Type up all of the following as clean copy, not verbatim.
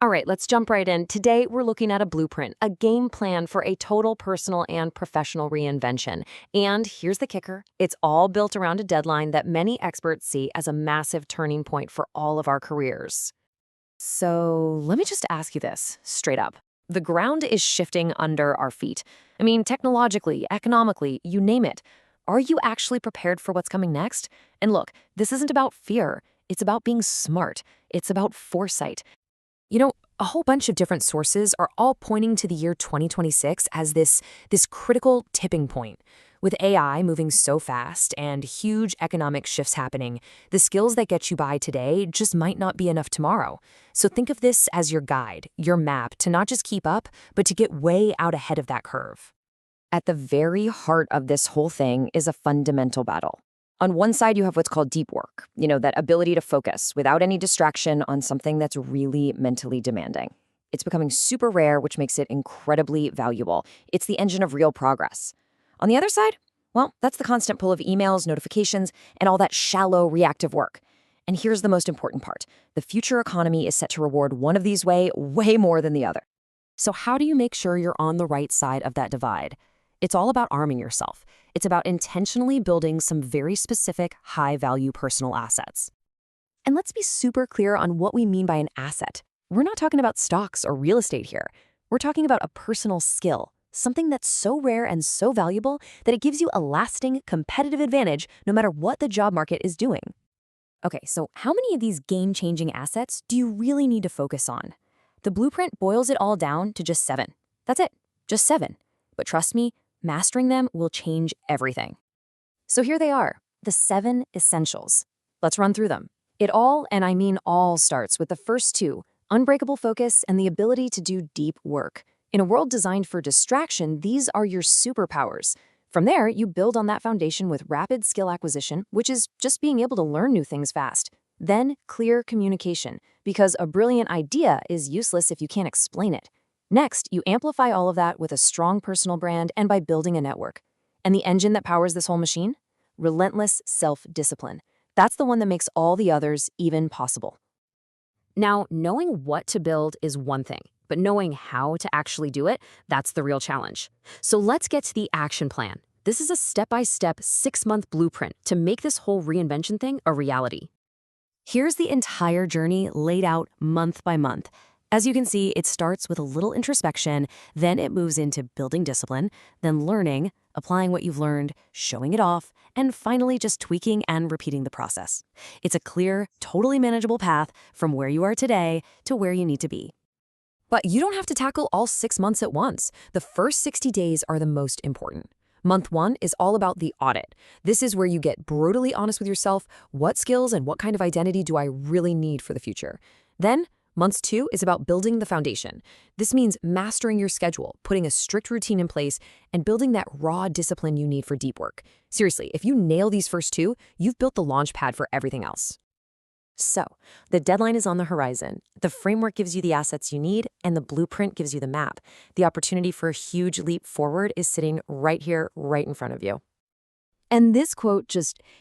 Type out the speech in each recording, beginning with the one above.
All right, let's jump right in. Today, we're looking at a blueprint, a game plan for a total personal and professional reinvention. And here's the kicker, it's all built around a deadline that many experts see as a massive turning point for all of our careers. So let me just ask you this straight up. The ground is shifting under our feet. I mean, technologically, economically, you name it. Are you actually prepared for what's coming next? And look, this isn't about fear. It's about being smart. It's about foresight. A whole bunch of different sources are all pointing to the year 2026 as this critical tipping point. With AI moving so fast and huge economic shifts happening, the skills that get you by today just might not be enough tomorrow. So think of this as your guide, your map to not just keep up, but to get way out ahead of that curve. At the very heart of this whole thing is a fundamental battle. On one side, you have what's called deep work, that ability to focus without any distraction on something that's really mentally demanding. It's becoming super rare, which makes it incredibly valuable. It's the engine of real progress. On the other side, well, that's the constant pull of emails, notifications, and all that shallow reactive work. And here's the most important part. The future economy is set to reward one of these way more than the other. So how do you make sure you're on the right side of that divide? It's all about arming yourself. It's about intentionally building some very specific, high-value personal assets. And let's be super clear on what we mean by an asset. We're not talking about stocks or real estate here. We're talking about a personal skill, something that's so rare and so valuable that it gives you a lasting competitive advantage no matter what the job market is doing. Okay, so how many of these game-changing assets do you really need to focus on? The blueprint boils it all down to just 7. That's it, just 7. But trust me, mastering them will change everything. So here they are, the 7 essentials. Let's run through them. It all, and I mean all, starts with the first 2, unbreakable focus and the ability to do deep work. In a world designed for distraction, these are your superpowers. From there, you build on that foundation with rapid skill acquisition, which is just being able to learn new things fast. Then, clear communication, because a brilliant idea is useless if you can't explain it. Next, you amplify all of that with a strong personal brand and by building a network. And the engine that powers this whole machine? Relentless self-discipline. That's the one that makes all the others even possible. Now, knowing what to build is one thing, but knowing how to actually do it, that's the real challenge. So let's get to the action plan. This is a step-by-step 6-month blueprint to make this whole reinvention thing a reality. Here's the entire journey laid out month by month. As you can see, it starts with a little introspection, then it moves into building discipline, then learning, applying what you've learned, showing it off, and finally just tweaking and repeating the process. It's a clear, totally manageable path from where you are today to where you need to be. But you don't have to tackle all 6 months at once. The first 60 days are the most important. Month 1 is all about the audit. This is where you get brutally honest with yourself. What skills and what kind of identity do I really need for the future? Then, Month 2 is about building the foundation. This means mastering your schedule, putting a strict routine in place, and building that raw discipline you need for deep work. Seriously, if you nail these first 2, you've built the launch pad for everything else. So, the deadline is on the horizon. The framework gives you the assets you need, and the blueprint gives you the map. The opportunity for a huge leap forward is sitting right here, right in front of you. And this quote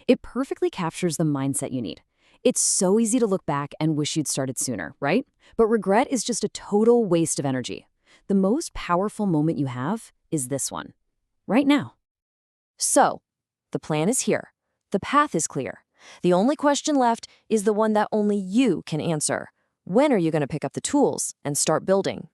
it perfectly captures the mindset you need. It's so easy to look back and wish you'd started sooner, right? But regret is just a total waste of energy. The most powerful moment you have is this one, right now. So, the plan is here. The path is clear. The only question left is the one that only you can answer. When are you going to pick up the tools and start building?